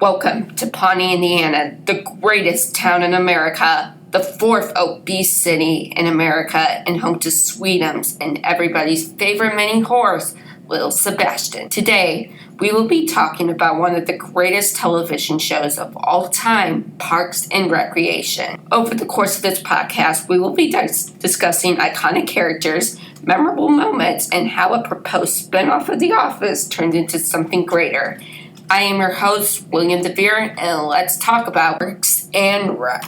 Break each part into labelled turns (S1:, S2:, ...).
S1: Welcome to Pawnee, Indiana, the greatest town in America, the fourth obese city in America, and home to Sweetums and everybody's favorite mini horse, Little Sebastian. Today, we will be talking about one of the greatest television shows of all time, Parks and Recreation. Over the course of this podcast, we will be discussing iconic characters, memorable moments, and how a proposed spin-off of The Office turned into something greater. I am your host, William DeVere, and let's talk about Parks and Rec.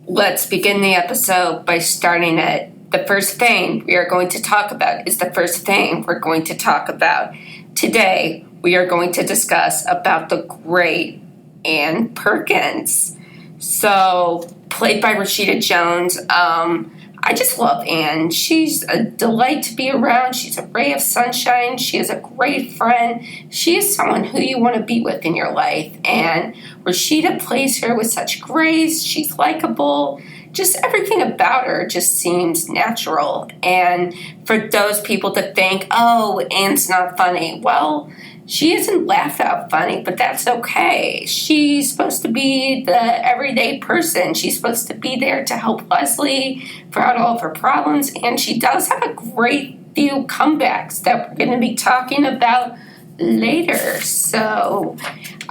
S1: Let's begin the episode by starting it. The first thing we are going to talk about is the first thing we're going to talk about. Today, we are going to discuss about the great Ann Perkins. So, played by Rashida Jones, I just love Ann. She's a delight to be around. She's a ray of sunshine. She is a great friend. She is someone who you want to be with in your life. And Rashida plays her with such grace. She's likable. Just everything about her just seems natural. And for those people to think, oh, Ann's not funny, well, she isn't laughed out funny, but that's okay. She's supposed to be the everyday person. She's supposed to be there to help Leslie throughout all of her problems. And she does have a great few comebacks that we're going to be talking about later. So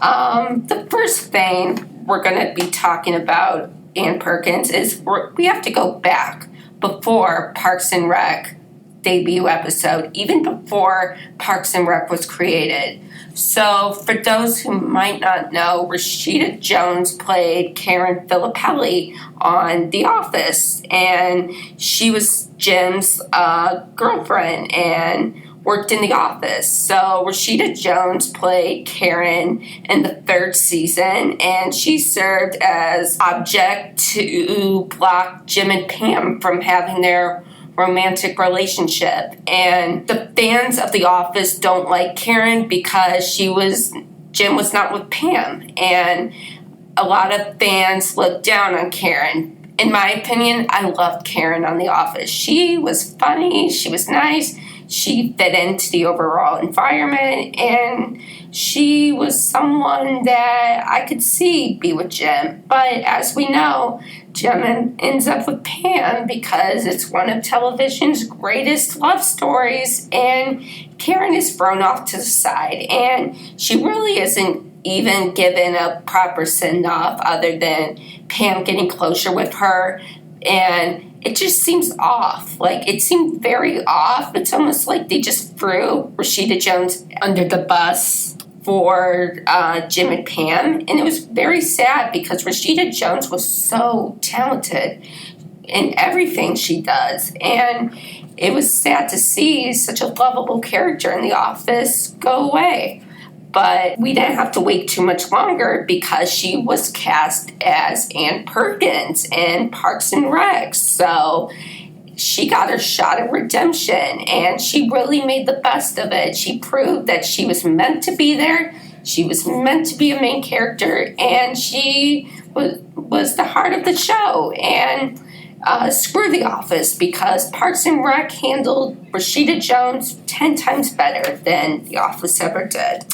S1: the first thing we're going to be talking about Ann Perkins is we have to go back before Parks and Rec debut episode, even before Parks and Rec was created. So for those who might not know, Rashida Jones played Karen Filippelli on The Office, and she was Jim's girlfriend and worked in The Office. So Rashida Jones played Karen in the third season, and she served as object to block Jim and Pam from having their romantic relationship. And the fans of The Office don't like Karen because Jim was not with Pam. And a lot of fans look down on Karen. In my opinion, I loved Karen on The Office. She was funny, she was nice, she fit into the overall environment, and she was someone that I could see be with Jim. But as we know, Jim ends up with Pam because it's one of television's greatest love stories, and Karen is thrown off to the side, and she really isn't even given a proper send-off other than Pam getting closer with her, and it just seems off. Like, it seemed very off. It's almost like they just threw Rashida Jones under the bus for Jim and Pam. And it was very sad because Rashida Jones was so talented in everything she does. And it was sad to see such a lovable character in The Office go away. But we didn't have to wait too much longer because she was cast as Ann Perkins in Parks and Rec. So she got her shot at redemption, and she really made the best of it. She proved that she was meant to be there. She was meant to be a main character, and she was the heart of the show. And screw The Office, because Parks and Rec handled Rashida Jones 10 times better than The Office ever did.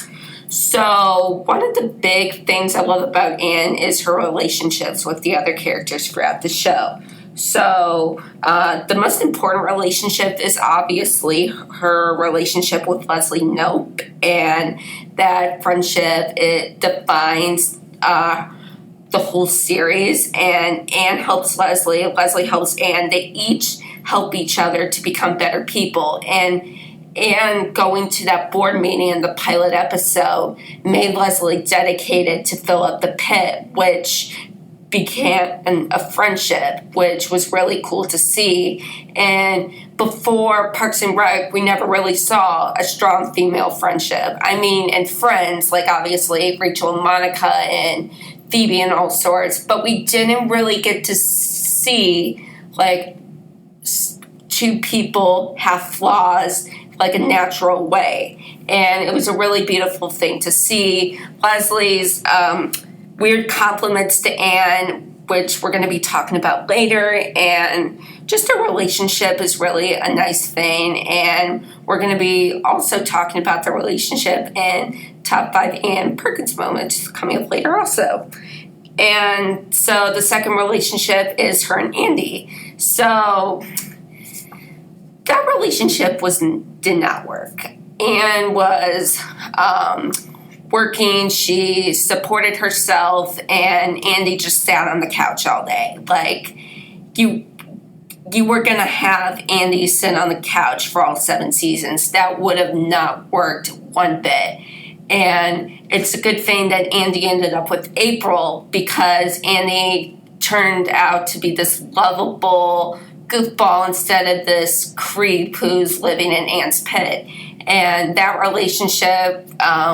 S1: So one of the big things I love about Ann is her relationships with the other characters throughout the show. So the most important relationship is obviously her relationship with Leslie Knope, and that friendship, it defines the whole series. And Ann helps Leslie helps Ann. They each help each other to become better people. And going to that board meeting in the pilot episode made Leslie dedicated to fill up the pit, which became a friendship, which was really cool to see. And before Parks and Rec, we never really saw a strong female friendship. I mean, and friends, like obviously Rachel and Monica and Phoebe and all sorts, but we didn't really get to see, like, two people have flaws like a natural way. And it was a really beautiful thing to see. Leslie's weird compliments to Anne, which we're going to be talking about later, and just a relationship is really a nice thing. And we're going to be also talking about the relationship in Top 5 Anne Perkins moments coming up later also. And so the second relationship is her and Andy. So that relationship did not work. Anne was working, she supported herself, and Andy just sat on the couch all day. Like, you were going to have Andy sit on the couch for all 7 seasons. That would have not worked one bit. And it's a good thing that Andy ended up with April, because Andy turned out to be this lovable goofball instead of this creep who's living in Anne's pit. And that relationship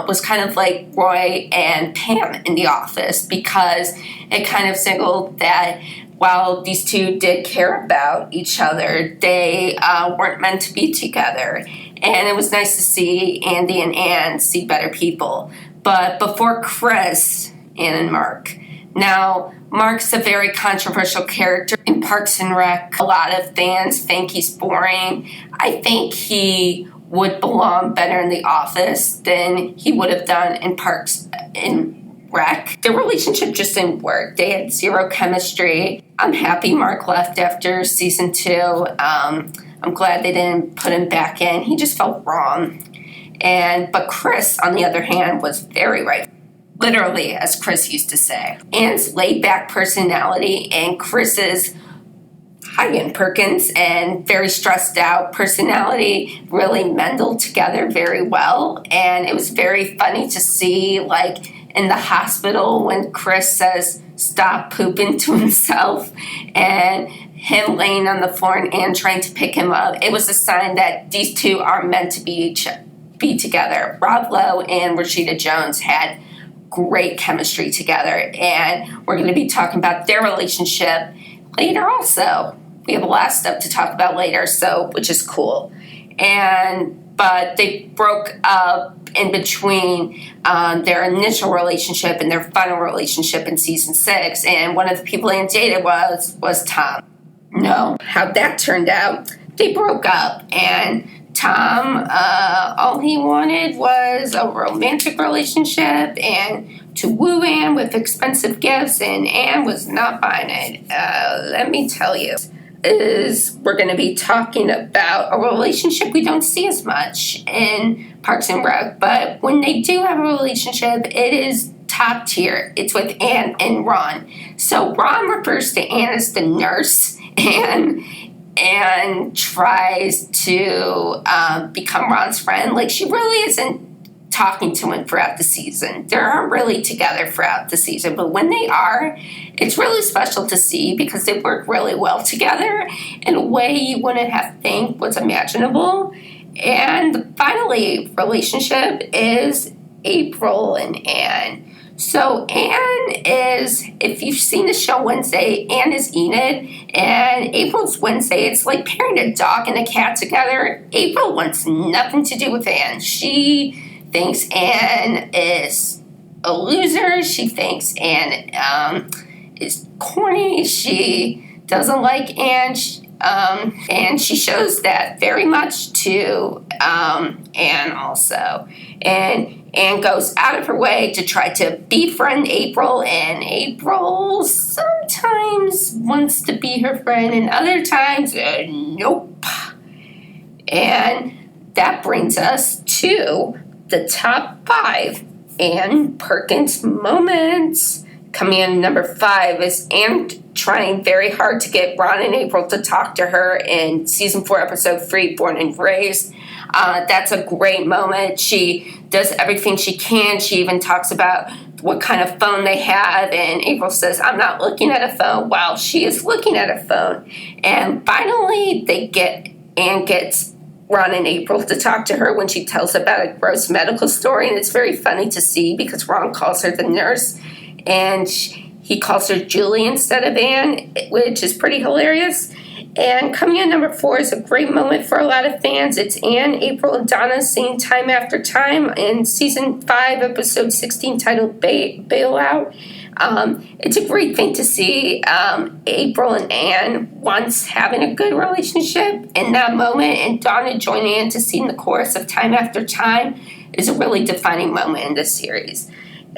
S1: was kind of like Roy and Pam in The Office, because it kind of signaled that while these two did care about each other, they weren't meant to be together. And it was nice to see Andy and Anne see better people. But before Chris, Anne and Mark. Now, Mark's a very controversial character in Parks and Rec. A lot of fans think he's boring. I think he would belong better in The Office than he would have done in Parks and Rec. Their relationship just didn't work. They had zero chemistry. I'm happy Mark left after season 2. I'm glad they didn't put him back in. He just felt wrong. But Chris, on the other hand, was very right. Literally, as Chris used to say. Anne's laid-back personality and Chris's Anne Perkins and very stressed out personality really mended together very well. And it was very funny to see, like, in the hospital when Chris says, "Stop pooping" to himself, and him laying on the floor and Anne trying to pick him up. It was a sign that these two are meant to be together. Rob Lowe and Rashida Jones had great chemistry together, and we're going to be talking about their relationship later also. We have a lot of stuff to talk about later, which is cool. But they broke up in between their initial relationship and their final relationship in season 6, and one of the people Anne dated was Tom. No, how that turned out, they broke up, and Tom, all he wanted was a romantic relationship and to woo Anne with expensive gifts, and Anne was not buying it. Let me tell you, we're going to be talking about a relationship we don't see as much in Parks and Rec, but when they do have a relationship, it is top tier. It's with Anne and Ron. So Ron refers to Anne as the nurse, and tries to become Ron's friend. Like, she really isn't talking to him throughout the season. They aren't really together throughout the season, but when they are, it's really special to see because they work really well together in a way you wouldn't have think was imaginable. And the finally relationship is April and Anne. So Anne is, if you've seen the show Wednesday, Anne is Enid, and April's Wednesday. It's like pairing a dog and a cat together. April wants nothing to do with Anne. She thinks Anne is a loser. She thinks Anne is corny. She doesn't like Anne. And she shows that very much to Anne also. And Anne goes out of her way to try to befriend April, and April sometimes wants to be her friend, and other times, nope. And that brings us to the top 5 Anne Perkins moments. Coming in number 5 is Anne trying very hard to get Ron and April to talk to her in season 4, episode 3, Born and Raised. That's a great moment. She does everything she can. She even talks about what kind of phone they have, and April says, "I'm not looking at a phone," while she is looking at a phone. And finally, Anne gets Ron and April to talk to her when she tells about a gross medical story, and it's very funny to see because Ron calls her the nurse, and he calls her Julie instead of Anne, which is pretty hilarious. And coming in number 4 is a great moment for a lot of fans. It's Anne, April, and Donna singing Time After Time in Season 5, Episode 16, titled Bailout. It's a great thing to see April and Anne once having a good relationship in that moment, and Donna joining in to sing the chorus of Time After Time is a really defining moment in this series.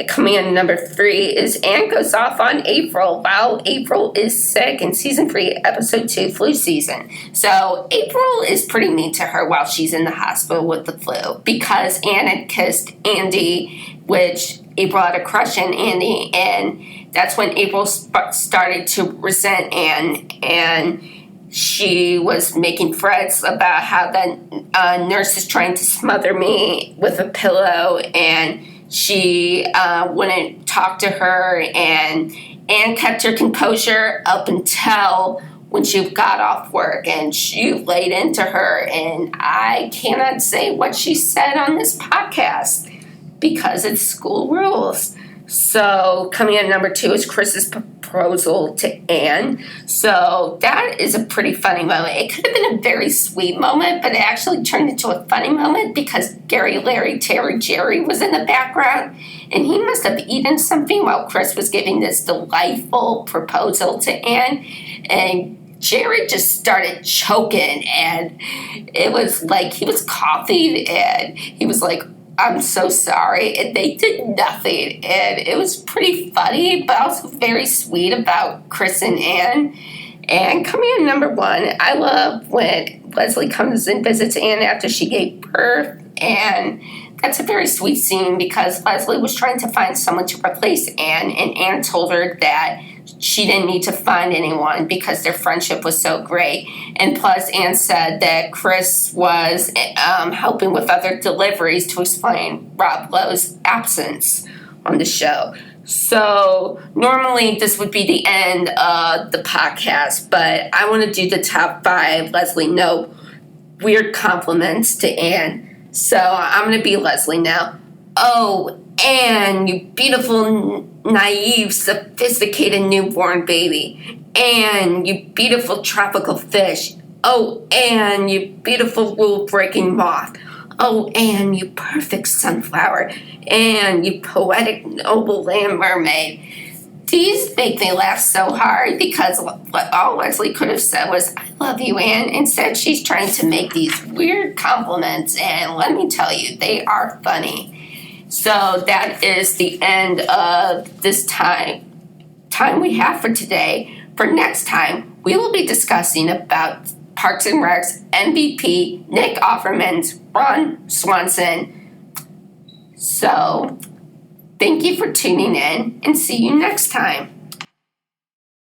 S1: Coming in number 3 is Anne goes off on April while April is sick in Season 3, Episode 2, Flu Season. So April is pretty mean to her while she's in the hospital with the flu because Anne had kissed Andy, which April had a crush on Andy, and that's when April started to resent Anne, and she was making threats about how the nurse is trying to smother me with a pillow, and she wouldn't talk to her, and Anne kept her composure up until when she got off work, and she laid into her, and I cannot say what she said on this podcast because it's school rules. So coming in number 2 is Chris's proposal to Anne. So that is a pretty funny moment. It could have been a very sweet moment, but it actually turned into a funny moment because Gary, Larry, Terry, Jerry was in the background, and he must have eaten something while Chris was giving this delightful proposal to Anne, and Jerry just started choking, and it was like he was coughing, and he was like, I'm so sorry, and they did nothing, and it was pretty funny, but also very sweet about Chris and Anne. And coming in number 1, I love when Leslie comes and visits Anne after she gave birth, and that's a very sweet scene because Leslie was trying to find someone to replace Anne, and Anne told her that she didn't need to find anyone because their friendship was so great. And plus, Anne said that Chris was helping with other deliveries to explain Rob Lowe's absence on the show. So normally this would be the end of the podcast, but I want to do the top 5 Leslie No weird compliments to Anne. So I'm going to be Leslie now. Oh, Anne, you beautiful, naive, sophisticated newborn baby. Anne, you beautiful tropical fish. Oh, Anne, you beautiful rule-breaking moth. Oh, Anne, you perfect sunflower. Anne, you poetic, noble land mermaid. These make me laugh so hard because what all Leslie could have said was, I love you, Anne. Instead, she's trying to make these weird compliments, and let me tell you, they are funny. So that is the end of this time we have for today. For next time, we will be discussing about Parks and Rec's MVP, Nick Offerman's Ron Swanson. So thank you for tuning in, and see you next time.